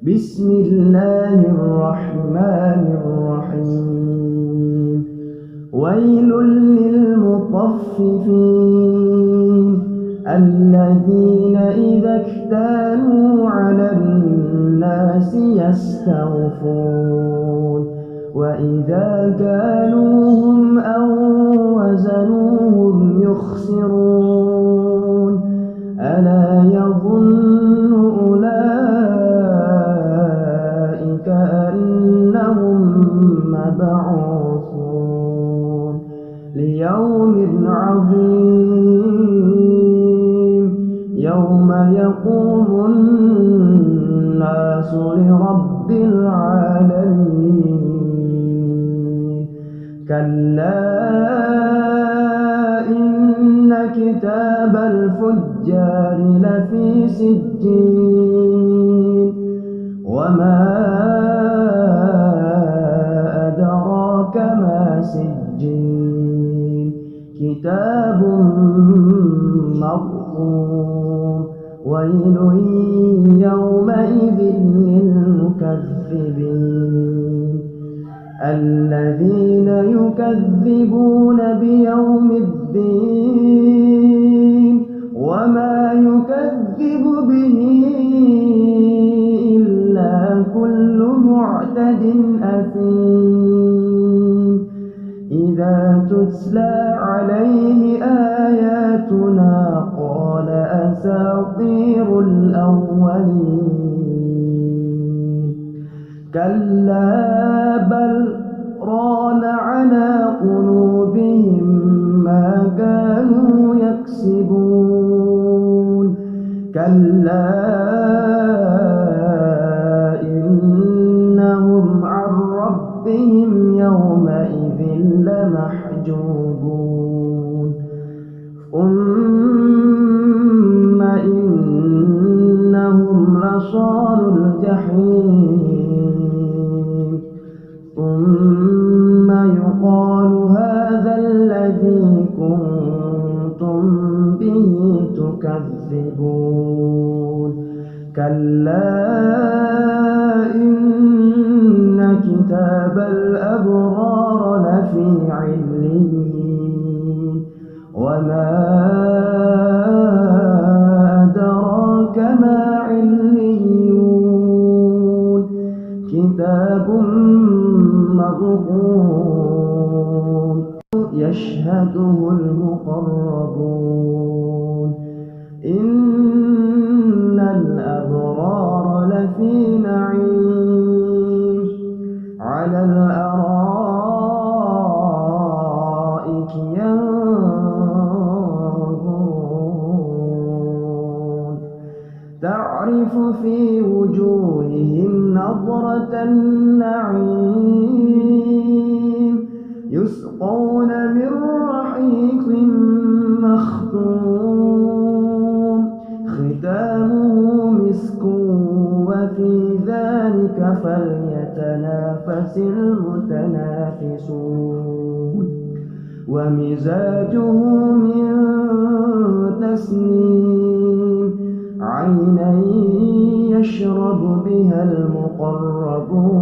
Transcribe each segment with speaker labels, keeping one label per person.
Speaker 1: بسم الله الرحمن الرحيم ويل للمطففين الذين إذا اكتالوا على الناس يستوفون وإذا كالوهم أو وزنوهم يخسرون ألا يظن أولئك أنهم مبعوثون ليوم عظيم يوم يقوم الناس لرب العالمين كلا إن كتاب الفجار لفي سجين وما أدراك ما سجين كتاب مرقوم ويل يومئذ للمكذبين الذين يكذبون بيوم الدين وما يكذب به إلا كل معتد أثيم إذا تتلى عليه آياتنا قال أساطير الأولين كلا بل ران على قلوبهم ما كانوا يكسبون كلا إنهم عن ربهم يومئذ لمحجوبون ثم إنهم لصال الجحيم ثم يقال هذا الذي كنتم به تكذبون كلا إن كتاب الأبرار لفي عليين وما أدراك ما عليون كتاب مرقوم يشهده المقربون إن الأبرار لفي نعيم على الأرائك ينظرون تعرف في وجوههم نظرة النعيم يسقون من رحيق مختوم ختامه مسك وفي ذلك فليتنافس المتنافسون ومزاجه من تسنيم عينا يشرب بها المقربون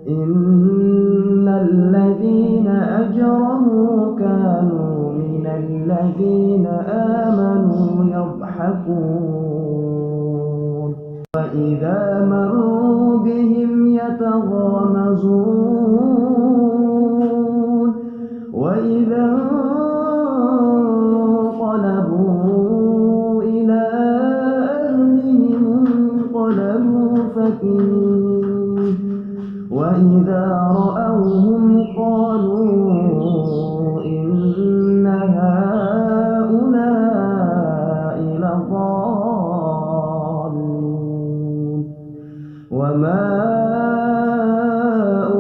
Speaker 1: إن الذين أجرموا كانوا من الذين آمنوا يضحكون وإذا مروا بهم يتغامزون وإذا انقلبوا إلى أهلهم انقلبوا فكهين وإذا رأوهم قالوا إن هؤلاء لضالون وما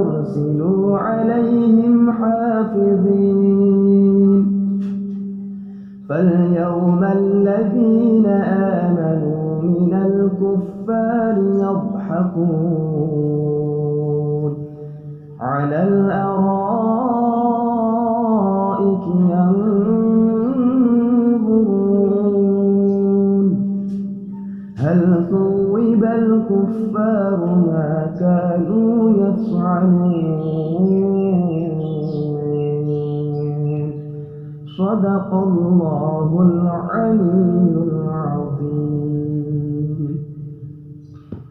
Speaker 1: أرسلوا عليهم حافظين فاليوم الذين آمنوا من الكفار يضحكون على الأرائك ينظرون هل ثوب ليثوب الكفار ما كانوا يفعلون. صدق الله العلي العظيم.